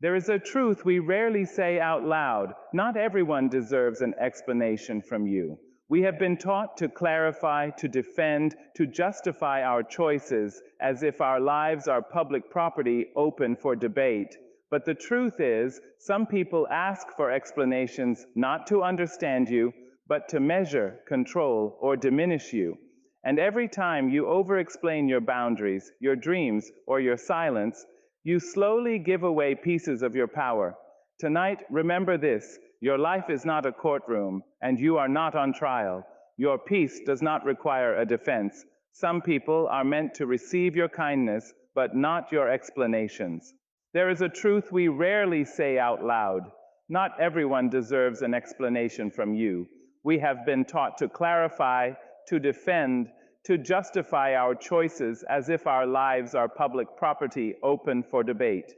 There is a truth we rarely say out loud. Not everyone deserves an explanation from you. We have been taught to clarify, to defend, to justify our choices as if our lives are public property open for debate. But the truth is, some people ask for explanations not to understand you, but to measure, control, or diminish you. And every time you over-explain your boundaries, your dreams, or your silence, you slowly give away pieces of your power. Tonight, remember this: your life is not a courtroom, and you are not on trial. Your peace does not require a defense. Some people are meant to receive your kindness, but not your explanations. There is a truth we rarely say out loud. Not everyone deserves an explanation from you. We have been taught to clarify, to defend, to justify our choices as if our lives are public property open for debate.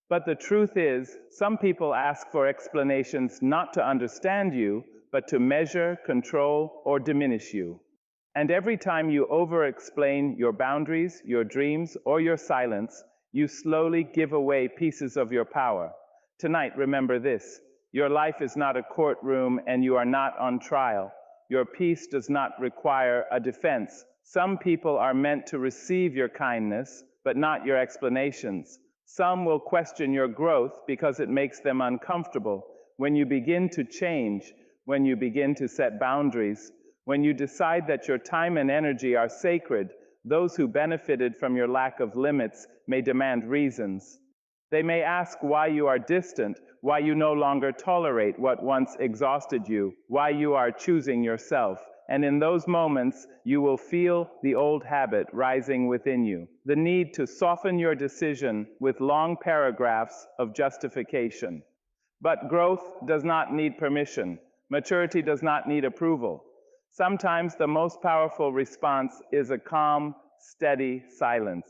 But the truth is, some people ask for explanations not to understand you, but to measure, control, or diminish you. And every time you over-explain your boundaries, your dreams, or your silence, you slowly give away pieces of your power. Tonight, remember this: your life is not a courtroom and you are not on trial. Your peace does not require a defense. Some people are meant to receive your kindness, but not your explanations. Some will question your growth because it makes them uncomfortable. When you begin to change, when you begin to set boundaries, when you decide that your time and energy are sacred, those who benefited from your lack of limits may demand reasons. They may ask why you are distant, why you no longer tolerate what once exhausted you, why you are choosing yourself. And in those moments, you will feel the old habit rising within you, the need to soften your decision with long paragraphs of justification. But growth does not need permission. Maturity does not need approval. Sometimes the most powerful response is a calm, steady silence.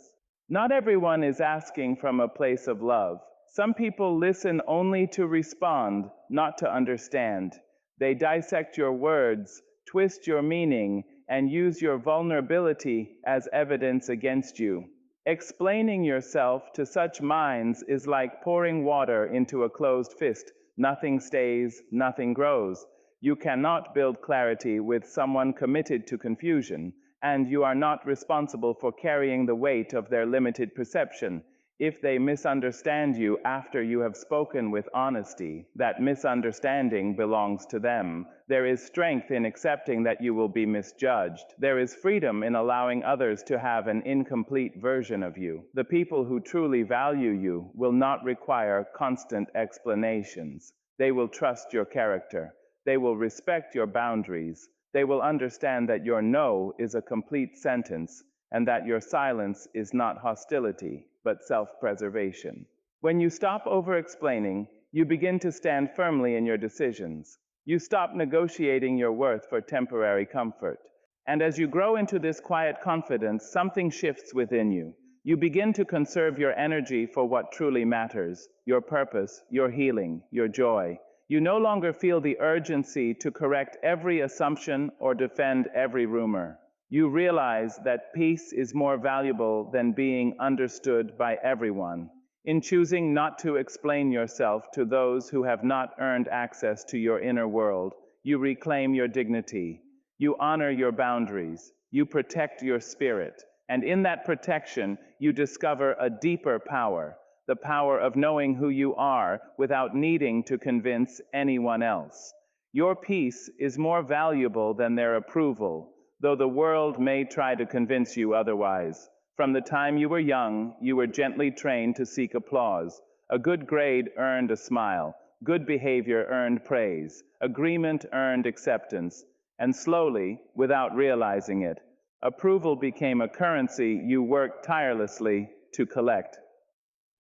Not everyone is asking from a place of love. Some people listen only to respond, not to understand. They dissect your words, twist your meaning, and use your vulnerability as evidence against you. Explaining yourself to such minds is like pouring water into a closed fist. Nothing stays, nothing grows. You cannot build clarity with someone committed to confusion, and you are not responsible for carrying the weight of their limited perception. If they misunderstand you after you have spoken with honesty, that misunderstanding belongs to them. There is strength in accepting that you will be misjudged. There is freedom in allowing others to have an incomplete version of you. The people who truly value you will not require constant explanations. They will trust your character. They will respect your boundaries. They will understand that your no is a complete sentence, and that your silence is not hostility, but self-preservation. When you stop over-explaining, you begin to stand firmly in your decisions. You stop negotiating your worth for temporary comfort. And as you grow into this quiet confidence, something shifts within you. You begin to conserve your energy for what truly matters: your purpose, your healing, your joy. You no longer feel the urgency to correct every assumption or defend every rumor. You realize that peace is more valuable than being understood by everyone. In choosing not to explain yourself to those who have not earned access to your inner world, you reclaim your dignity. You honor your boundaries. You protect your spirit. And in that protection, you discover a deeper power, the power of knowing who you are without needing to convince anyone else. Your peace is more valuable than their approval, though the world may try to convince you otherwise. From the time you were young, you were gently trained to seek applause. A good grade earned a smile. Good behavior earned praise. Agreement earned acceptance. And slowly, without realizing it, approval became a currency you worked tirelessly to collect.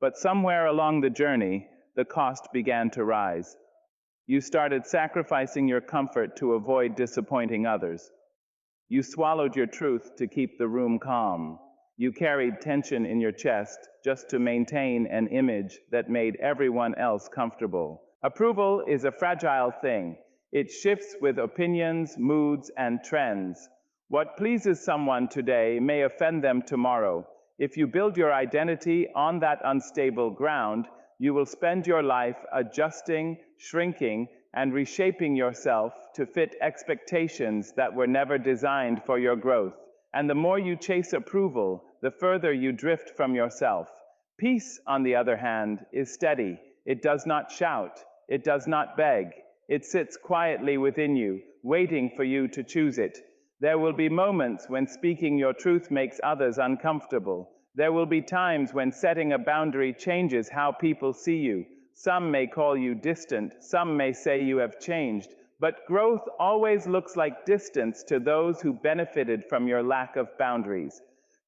But somewhere along the journey, the cost began to rise. You started sacrificing your comfort to avoid disappointing others. You swallowed your truth to keep the room calm. You carried tension in your chest just to maintain an image that made everyone else comfortable. Approval is a fragile thing. It shifts with opinions, moods, and trends. What pleases someone today may offend them tomorrow. If you build your identity on that unstable ground, You will spend your life adjusting, shrinking, and reshaping yourself to fit expectations that were never designed for your growth. And the more you chase approval, the further you drift from yourself. Peace, on the other hand, is steady. It does not shout. It does not beg. It sits quietly within you, waiting for you to choose it. There will be moments when speaking your truth makes others uncomfortable. There will be times when setting a boundary changes how people see you. Some may call you distant, some may say you have changed, but growth always looks like distance to those who benefited from your lack of boundaries.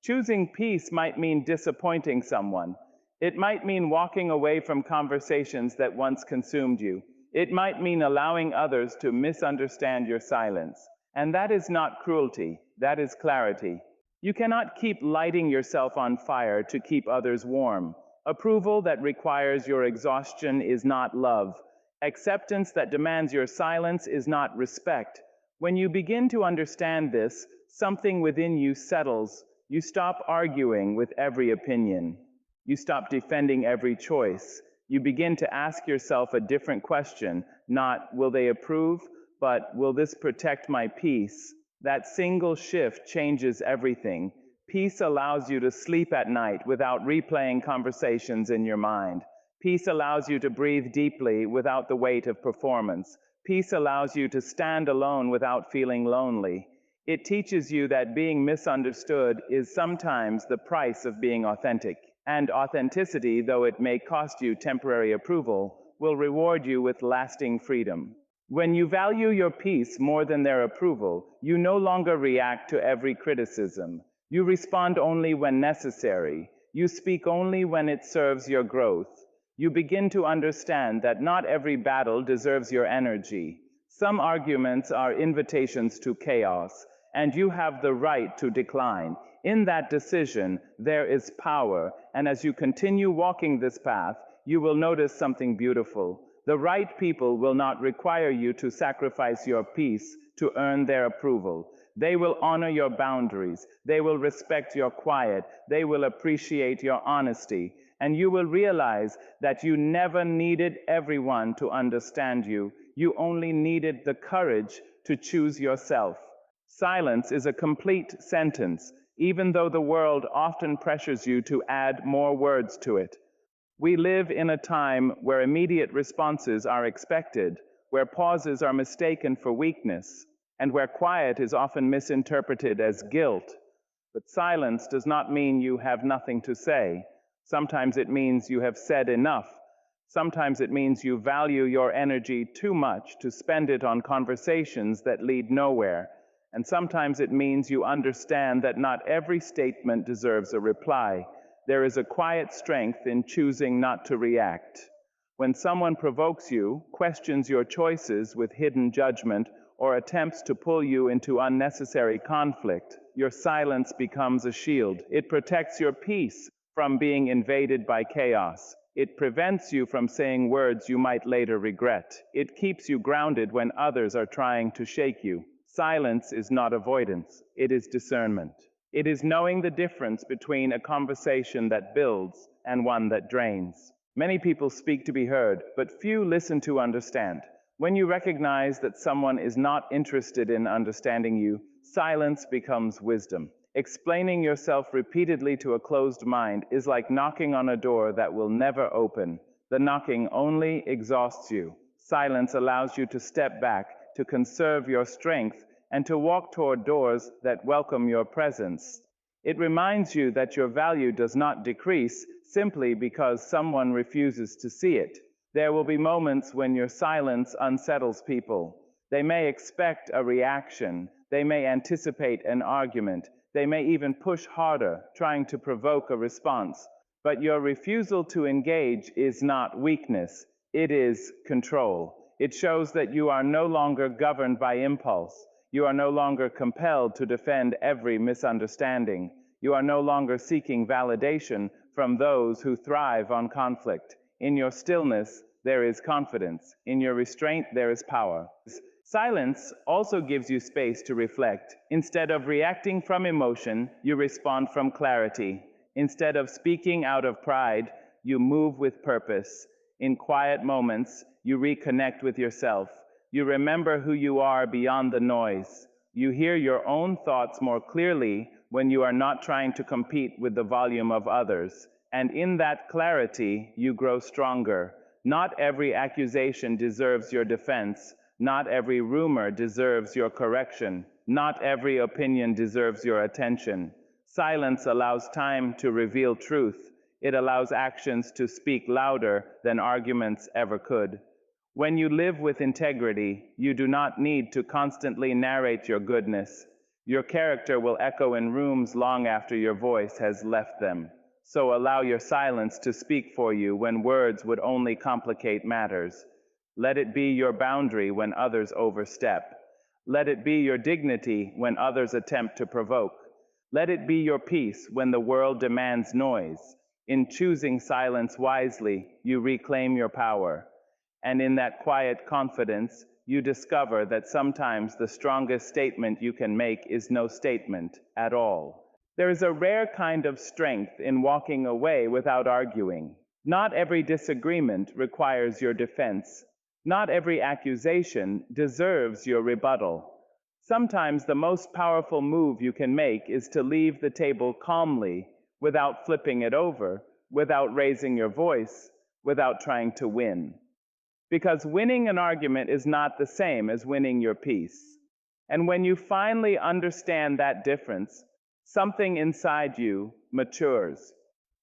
Choosing peace might mean disappointing someone. It might mean walking away from conversations that once consumed you. It might mean allowing others to misunderstand your silence. And that is not cruelty, that is clarity. You cannot keep lighting yourself on fire to keep others warm. Approval that requires your exhaustion is not love. Acceptance that demands your silence is not respect. When you begin to understand this, something within you settles. You stop arguing with every opinion. You stop defending every choice. You begin to ask yourself a different question, not will they approve, but will this protect my peace? That single shift changes everything. Peace allows you to sleep at night without replaying conversations in your mind. Peace allows you to breathe deeply without the weight of performance. Peace allows you to stand alone without feeling lonely. It teaches you that being misunderstood is sometimes the price of being authentic. And authenticity, though it may cost you temporary approval, will reward you with lasting freedom. When you value your peace more than their approval, you no longer react to every criticism. You respond only when necessary. You speak only when it serves your growth. You begin to understand that not every battle deserves your energy. Some arguments are invitations to chaos, and you have the right to decline. In that decision, there is power, and as you continue walking this path, you will notice something beautiful. The right people will not require you to sacrifice your peace to earn their approval. They will honor your boundaries. They will respect your quiet. They will appreciate your honesty. And you will realize that you never needed everyone to understand you. You only needed the courage to choose yourself. Silence is a complete sentence, even though the world often pressures you to add more words to it. We live in a time where immediate responses are expected, where pauses are mistaken for weakness, and where quiet is often misinterpreted as guilt. But silence does not mean you have nothing to say. Sometimes it means you have said enough. Sometimes it means you value your energy too much to spend it on conversations that lead nowhere. And sometimes it means you understand that not every statement deserves a reply. There is a quiet strength in choosing not to react. When someone provokes you, questions your choices with hidden judgment, or attempts to pull you into unnecessary conflict, your silence becomes a shield. It protects your peace from being invaded by chaos. It prevents you from saying words you might later regret. It keeps you grounded when others are trying to shake you. Silence is not avoidance, it is discernment. It is knowing the difference between a conversation that builds and one that drains. Many people speak to be heard, but few listen to understand. When you recognize that someone is not interested in understanding you, silence becomes wisdom. Explaining yourself repeatedly to a closed mind is like knocking on a door that will never open. The knocking only exhausts you. Silence allows you to step back, to conserve your strength, and to walk toward doors that welcome your presence. It reminds you that your value does not decrease simply because someone refuses to see it. There will be moments when your silence unsettles people. They may expect a reaction. They may anticipate an argument. They may even push harder, trying to provoke a response. But your refusal to engage is not weakness. It is control. It shows that you are no longer governed by impulse. You are no longer compelled to defend every misunderstanding. You are no longer seeking validation from those who thrive on conflict. In your stillness, there is confidence. In your restraint, there is power. Silence also gives you space to reflect. Instead of reacting from emotion, you respond from clarity. Instead of speaking out of pride, you move with purpose. In quiet moments, you reconnect with yourself. You remember who you are beyond the noise. You hear your own thoughts more clearly when you are not trying to compete with the volume of others. And in that clarity, you grow stronger. Not every accusation deserves your defense. Not every rumor deserves your correction. Not every opinion deserves your attention. Silence allows time to reveal truth. It allows actions to speak louder than arguments ever could. When you live with integrity, you do not need to constantly narrate your goodness. Your character will echo in rooms long after your voice has left them. So allow your silence to speak for you when words would only complicate matters. Let it be your boundary when others overstep. Let it be your dignity when others attempt to provoke. Let it be your peace when the world demands noise. In choosing silence wisely, you reclaim your power. And in that quiet confidence, you discover that sometimes the strongest statement you can make is no statement at all. There is a rare kind of strength in walking away without arguing. Not every disagreement requires your defense. Not every accusation deserves your rebuttal. Sometimes the most powerful move you can make is to leave the table calmly, without flipping it over, without raising your voice, without trying to win. Because winning an argument is not the same as winning your peace. And when you finally understand that difference, something inside you matures.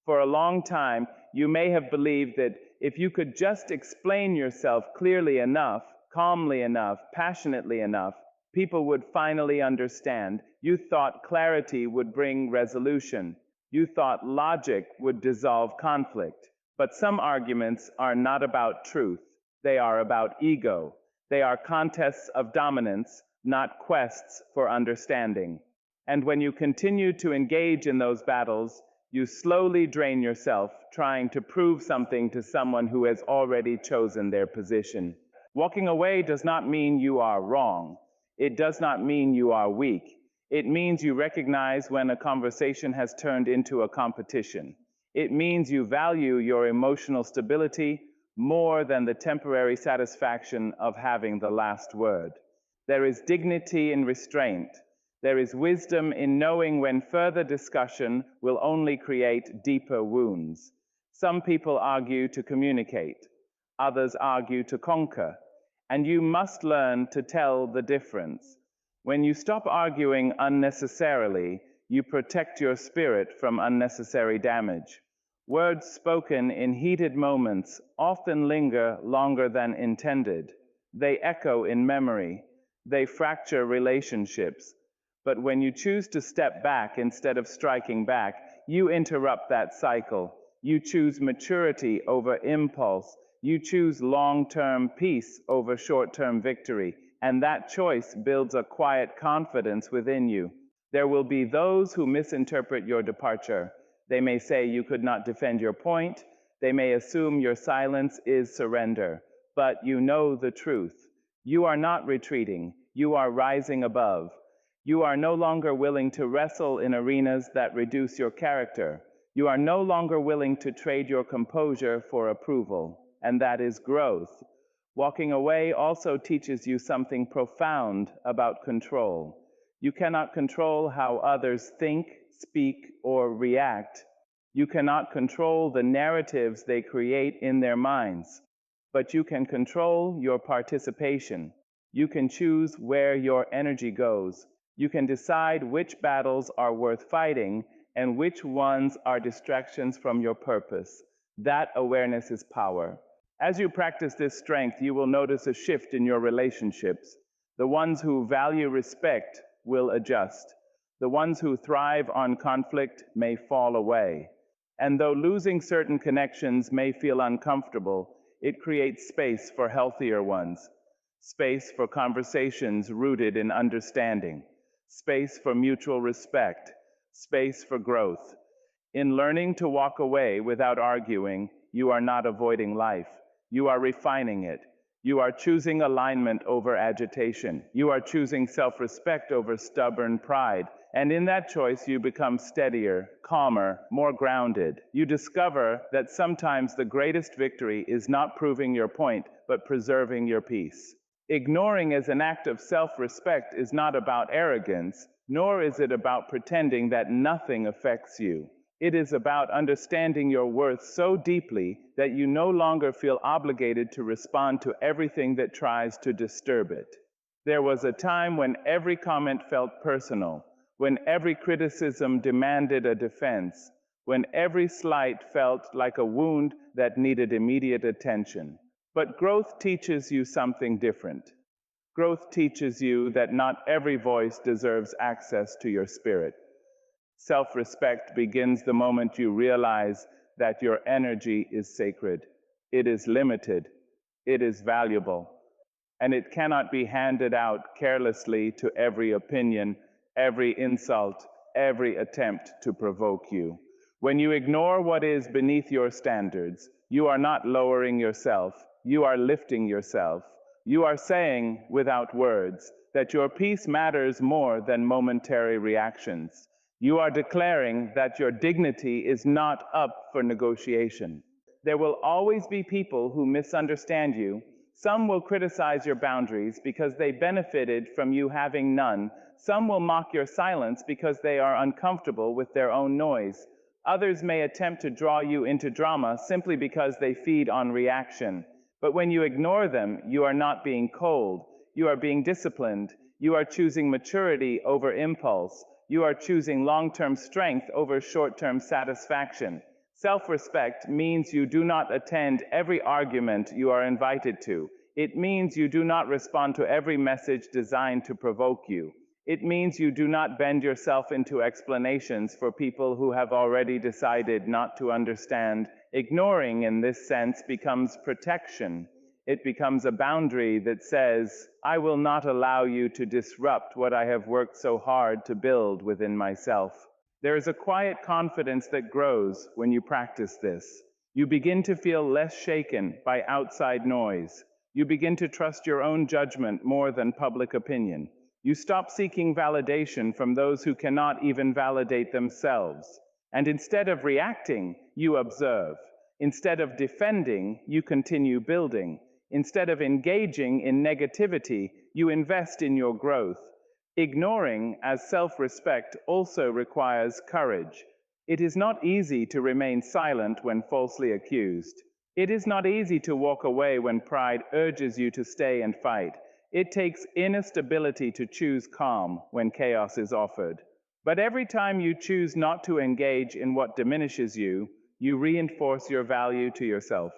For a long time, you may have believed that if you could just explain yourself clearly enough, calmly enough, passionately enough, people would finally understand. You thought clarity would bring resolution. You thought logic would dissolve conflict. But some arguments are not about truth. They are about ego. They are contests of dominance, not quests for understanding. And when you continue to engage in those battles, you slowly drain yourself, trying to prove something to someone who has already chosen their position. Walking away does not mean you are wrong. It does not mean you are weak. It means you recognize when a conversation has turned into a competition. It means you value your emotional stability more than the temporary satisfaction of having the last word. There is dignity in restraint. There is wisdom in knowing when further discussion will only create deeper wounds. Some people argue to communicate. Others argue to conquer. And you must learn to tell the difference. When you stop arguing unnecessarily, you protect your spirit from unnecessary damage. Words spoken in heated moments often linger longer than intended. They echo in memory. They fracture relationships. But when you choose to step back instead of striking back, you interrupt that cycle. You choose maturity over impulse. You choose long-term peace over short-term victory. And that choice builds a quiet confidence within you. There will be those who misinterpret your departure. They may say you could not defend your point. They may assume your silence is surrender. But you know the truth. You are not retreating. You are rising above. You are no longer willing to wrestle in arenas that reduce your character. You are no longer willing to trade your composure for approval. And that is growth. Walking away also teaches you something profound about control. You cannot control how others think, speak, or react. You cannot control the narratives they create in their minds, but you can control your participation. You can choose where your energy goes. You can decide which battles are worth fighting and which ones are distractions from your purpose. That awareness is power. As you practice this strength, you will notice a shift in your relationships. The ones who value respect will adjust. The ones who thrive on conflict may fall away. And though losing certain connections may feel uncomfortable, it creates space for healthier ones. Space for conversations rooted in understanding. Space for mutual respect. Space for growth. In learning to walk away without arguing, you are not avoiding life. You are refining it. You are choosing alignment over agitation. You are choosing self-respect over stubborn pride. And in that choice, you become steadier, calmer, more grounded. You discover that sometimes the greatest victory is not proving your point, but preserving your peace. Ignoring as an act of self-respect is not about arrogance, nor is it about pretending that nothing affects you. It is about understanding your worth so deeply that you no longer feel obligated to respond to everything that tries to disturb it. There was a time when every comment felt personal, when every criticism demanded a defense, when every slight felt like a wound that needed immediate attention. But growth teaches you something different. Growth teaches you that not every voice deserves access to your spirit. Self-respect begins the moment you realize that your energy is sacred. It is limited. It is valuable. And it cannot be handed out carelessly to every opinion, every insult, every attempt to provoke you. When you ignore what is beneath your standards, you are not lowering yourself, you are lifting yourself. You are saying, without words, that your peace matters more than momentary reactions. You are declaring that your dignity is not up for negotiation. There will always be people who misunderstand you. Some will criticize your boundaries because they benefited from you having none. Some will mock your silence because they are uncomfortable with their own noise. Others may attempt to draw you into drama simply because they feed on reaction. But when you ignore them, you are not being cold. You are being disciplined. You are choosing maturity over impulse. You are choosing long-term strength over short-term satisfaction. Self-respect means you do not attend every argument you are invited to. It means you do not respond to every message designed to provoke you. It means you do not bend yourself into explanations for people who have already decided not to understand. Ignoring in this sense becomes protection. It becomes a boundary that says, I will not allow you to disrupt what I have worked so hard to build within myself. There is a quiet confidence that grows when you practice this. You begin to feel less shaken by outside noise. You begin to trust your own judgment more than public opinion. You stop seeking validation from those who cannot even validate themselves. And instead of reacting, you observe. Instead of defending, you continue building. Instead of engaging in negativity, you invest in your growth. Ignoring as self-respect also requires courage. It is not easy to remain silent when falsely accused. It is not easy to walk away when pride urges you to stay and fight. It takes inner stability to choose calm when chaos is offered. But every time you choose not to engage in what diminishes you, you reinforce your value to yourself.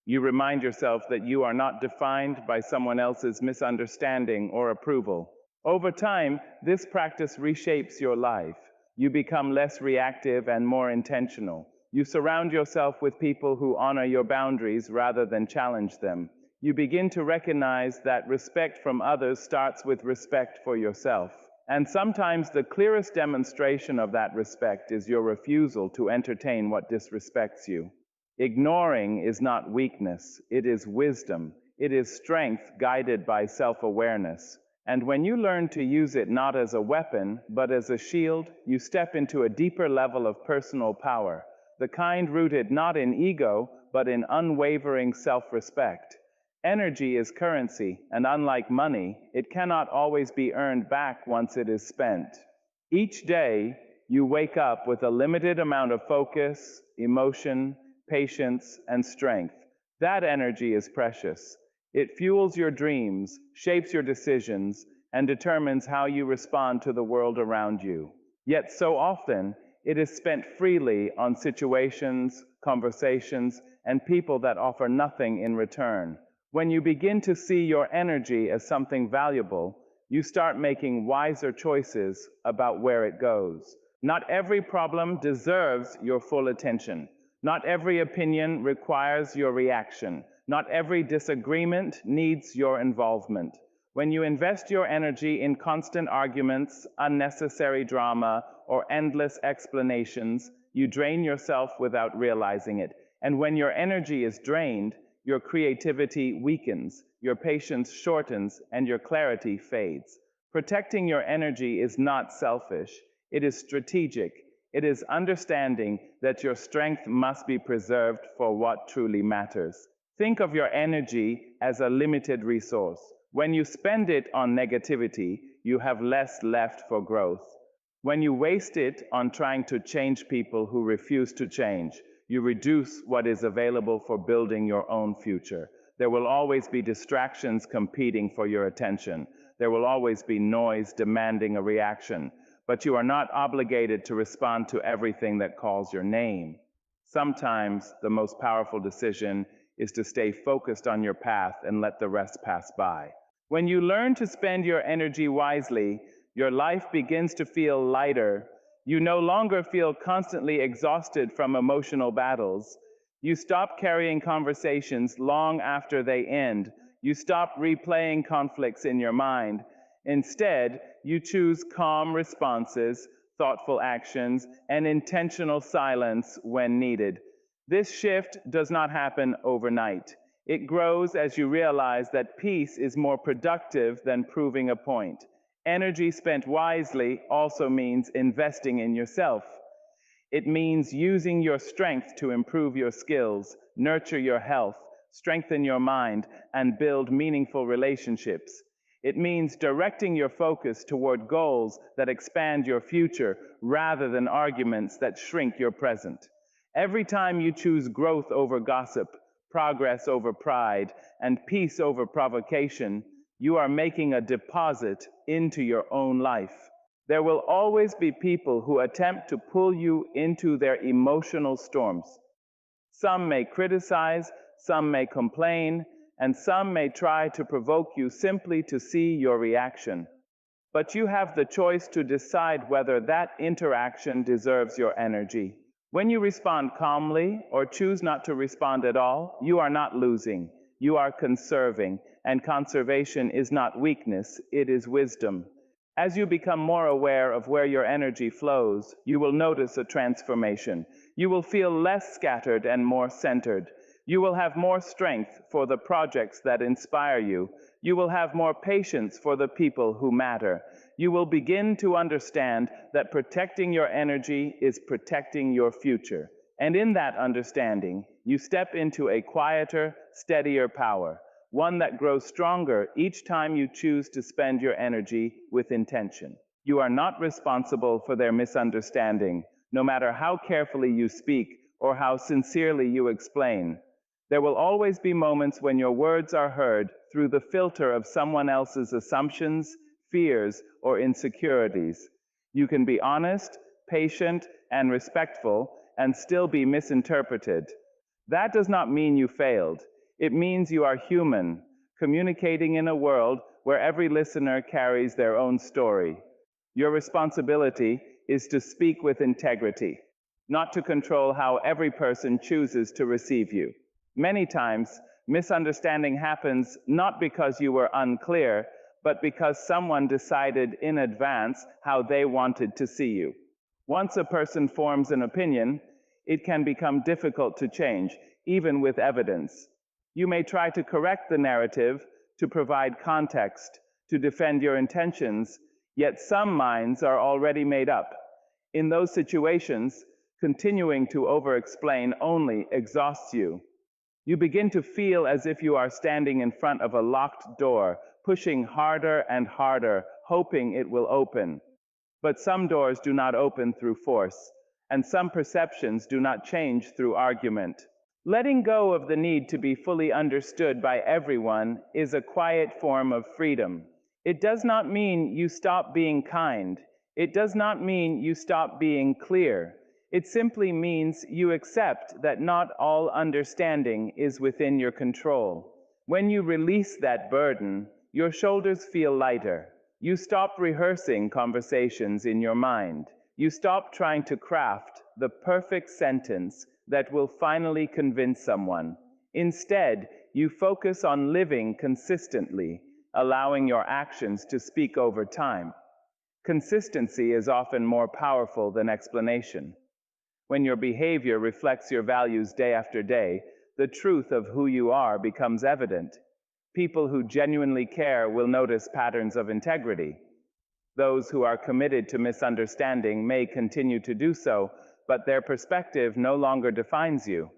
You remind yourself that you are not defined by someone else's misunderstanding or approval. Over time, this practice reshapes your life. You become less reactive and more intentional. You surround yourself with people who honor your boundaries rather than challenge them. You begin to recognize that respect from others starts with respect for yourself. And sometimes the clearest demonstration of that respect is your refusal to entertain what disrespects you. Ignoring is not weakness, it is wisdom. It is strength guided by self-awareness. And when you learn to use it not as a weapon, but as a shield, you step into a deeper level of personal power, the kind rooted not in ego, but in unwavering self-respect. Energy is currency, and unlike money, it cannot always be earned back once it is spent. Each day, you wake up with a limited amount of focus, emotion, patience, and strength. That energy is precious. It fuels your dreams, shapes your decisions, and determines how you respond to the world around you. Yet so often, it is spent freely on situations, conversations, and people that offer nothing in return. When you begin to see your energy as something valuable, you start making wiser choices about where it goes. Not every problem deserves your full attention. Not every opinion requires your reaction. Not every disagreement needs your involvement. When you invest your energy in constant arguments, unnecessary drama, or endless explanations, you drain yourself without realizing it. And when your energy is drained, your creativity weakens, your patience shortens, and your clarity fades. Protecting your energy is not selfish. It is strategic. It is understanding that your strength must be preserved for what truly matters. Think of your energy as a limited resource. When you spend it on negativity, you have less left for growth. When you waste it on trying to change people who refuse to change, you reduce what is available for building your own future. There will always be distractions competing for your attention. There will always be noise demanding a reaction, but you are not obligated to respond to everything that calls your name. Sometimes the most powerful decision is to stay focused on your path and let the rest pass by. When you learn to spend your energy wisely, your life begins to feel lighter. You no longer feel constantly exhausted from emotional battles. You stop carrying conversations long after they end. You stop replaying conflicts in your mind. Instead, you choose calm responses, thoughtful actions, and intentional silence when needed. This shift does not happen overnight. It grows as you realize that peace is more productive than proving a point. Energy spent wisely also means investing in yourself. It means using your strength to improve your skills, nurture your health, strengthen your mind, and build meaningful relationships. It means directing your focus toward goals that expand your future rather than arguments that shrink your present. Every time you choose growth over gossip, progress over pride, and peace over provocation, you are making a deposit into your own life. There will always be people who attempt to pull you into their emotional storms. Some may criticize, some may complain, and some may try to provoke you simply to see your reaction. But you have the choice to decide whether that interaction deserves your energy. When you respond calmly or choose not to respond at all, you are not losing. You are conserving, and conservation is not weakness, it is wisdom. As you become more aware of where your energy flows, you will notice a transformation. You will feel less scattered and more centered. You will have more strength for the projects that inspire you. You will have more patience for the people who matter. You will begin to understand that protecting your energy is protecting your future. And in that understanding, you step into a quieter, steadier power, one that grows stronger each time you choose to spend your energy with intention. You are not responsible for their misunderstanding, no matter how carefully you speak or how sincerely you explain. There will always be moments when your words are heard through the filter of someone else's assumptions, fears, or insecurities. You can be honest, patient, and respectful, and still be misinterpreted. That does not mean you failed. It means you are human, communicating in a world where every listener carries their own story. Your responsibility is to speak with integrity, not to control how every person chooses to receive you. Many times, misunderstanding happens not because you were unclear, but because someone decided in advance how they wanted to see you. Once a person forms an opinion, it can become difficult to change, even with evidence. You may try to correct the narrative, to provide context, to defend your intentions, yet some minds are already made up. In those situations, continuing to over-explain only exhausts you. You begin to feel as if you are standing in front of a locked door, pushing harder and harder, hoping it will open. But some doors do not open through force, and some perceptions do not change through argument. Letting go of the need to be fully understood by everyone is a quiet form of freedom. It does not mean you stop being kind. It does not mean you stop being clear. It simply means you accept that not all understanding is within your control. When you release that burden, your shoulders feel lighter. You stop rehearsing conversations in your mind. You stop trying to craft the perfect sentence that will finally convince someone. Instead, you focus on living consistently, allowing your actions to speak over time. Consistency is often more powerful than explanation. When your behavior reflects your values day after day, the truth of who you are becomes evident. People who genuinely care will notice patterns of integrity. Those who are committed to misunderstanding may continue to do so, but their perspective no longer defines you.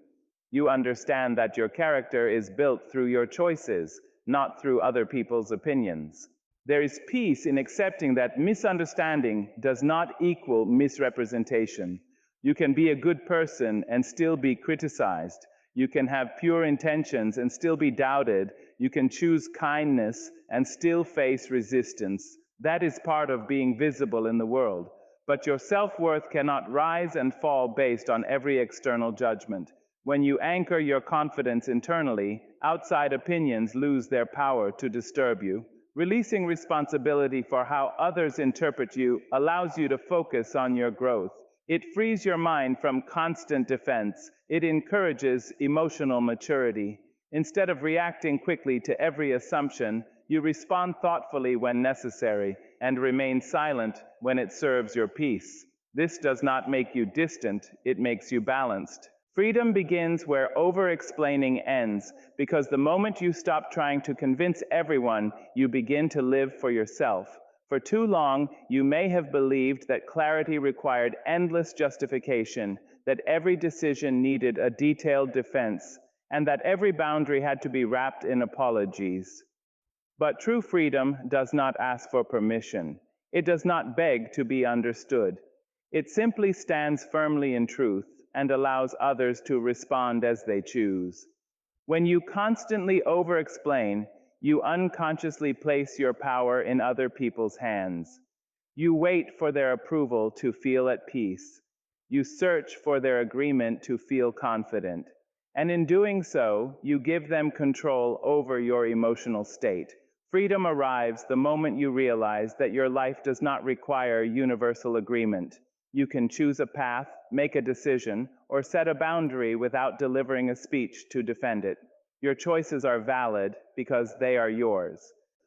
You understand that your character is built through your choices, not through other people's opinions. There is peace in accepting that misunderstanding does not equal misrepresentation. You can be a good person and still be criticized. You can have pure intentions and still be doubted. You can choose kindness and still face resistance. That is part of being visible in the world. But your self-worth cannot rise and fall based on every external judgment. When you anchor your confidence internally, outside opinions lose their power to disturb you. Releasing responsibility for how others interpret you allows you to focus on your growth. It frees your mind from constant defense. It encourages emotional maturity. Instead of reacting quickly to every assumption, you respond thoughtfully when necessary and remain silent when it serves your peace. This does not make you distant, it makes you balanced. Freedom begins where over-explaining ends, because the moment you stop trying to convince everyone, you begin to live for yourself. For too long, you may have believed that clarity required endless justification, that every decision needed a detailed defense, and that every boundary had to be wrapped in apologies. But true freedom does not ask for permission. It does not beg to be understood. It simply stands firmly in truth and allows others to respond as they choose. When you constantly over-explain, you unconsciously place your power in other people's hands. You wait for their approval to feel at peace. You search for their agreement to feel confident. And in doing so, you give them control over your emotional state. Freedom arrives the moment you realize that your life does not require universal agreement. You can choose a path, make a decision, or set a boundary without delivering a speech to defend it. Your choices are valid because they are yours.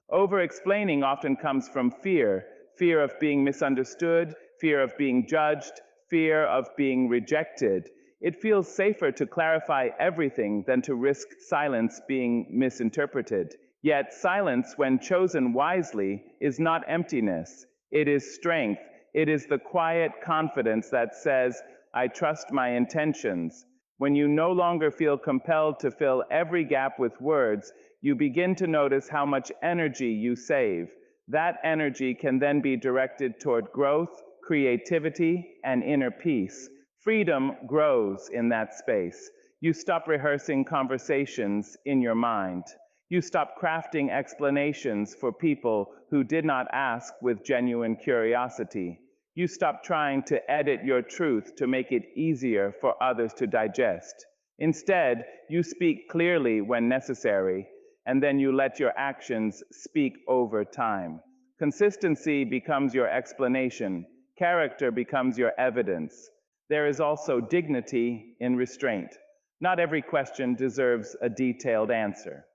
Over-explaining often comes from fear of being misunderstood, fear of being judged, fear of being rejected. It feels safer to clarify everything than to risk silence being misinterpreted. Yet silence, when chosen wisely, is not emptiness. It is strength. It is the quiet confidence that says, I trust my intentions. When you no longer feel compelled to fill every gap with words, you begin to notice how much energy you save. That energy can then be directed toward growth, creativity, and inner peace. Freedom grows in that space. You stop rehearsing conversations in your mind. You stop crafting explanations for people who did not ask with genuine curiosity. You stop trying to edit your truth to make it easier for others to digest. Instead, you speak clearly when necessary, and then you let your actions speak over time. Consistency becomes your explanation. Character becomes your evidence. There is also dignity in restraint. Not every question deserves a detailed answer.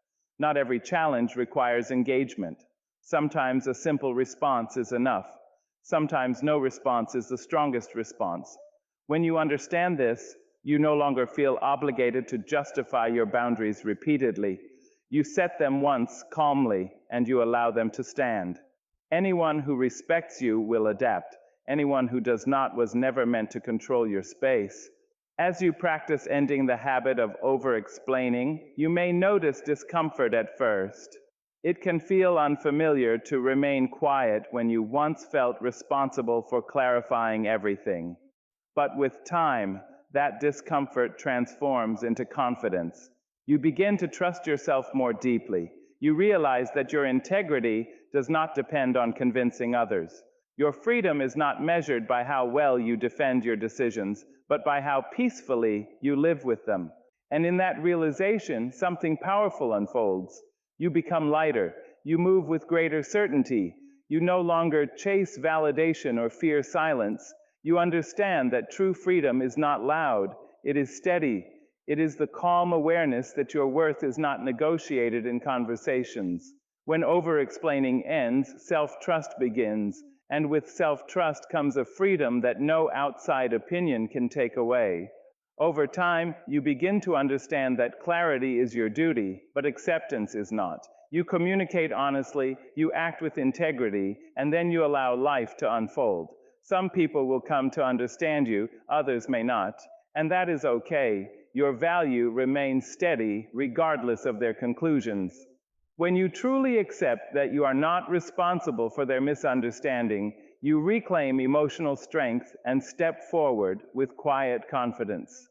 Not every challenge requires engagement. Sometimes a simple response is enough. Sometimes no response is the strongest response. When you understand this, you no longer feel obligated to justify your boundaries repeatedly. You set them once calmly, and you allow them to stand. Anyone who respects you will adapt. Anyone who does not was never meant to control your space. As you practice ending the habit of over-explaining, you may notice discomfort at first. It can feel unfamiliar to remain quiet when you once felt responsible for clarifying everything. But with time, that discomfort transforms into confidence. You begin to trust yourself more deeply. You realize that your integrity does not depend on convincing others. Your freedom is not measured by how well you defend your decisions, but by how peacefully you live with them. And in that realization, something powerful unfolds. You become lighter. You move with greater certainty. You no longer chase validation or fear silence. You understand that true freedom is not loud. It is steady. It is the calm awareness that your worth is not negotiated in conversations. When over-explaining ends, self-trust begins. And with self-trust comes a freedom that no outside opinion can take away. Over time, you begin to understand that clarity is your duty, but acceptance is not. You communicate honestly, you act with integrity, and then you allow life to unfold. Some people will come to understand you, others may not, and that is okay. Your value remains steady regardless of their conclusions. When you truly accept that you are not responsible for their misunderstanding, you reclaim emotional strength and step forward with quiet confidence.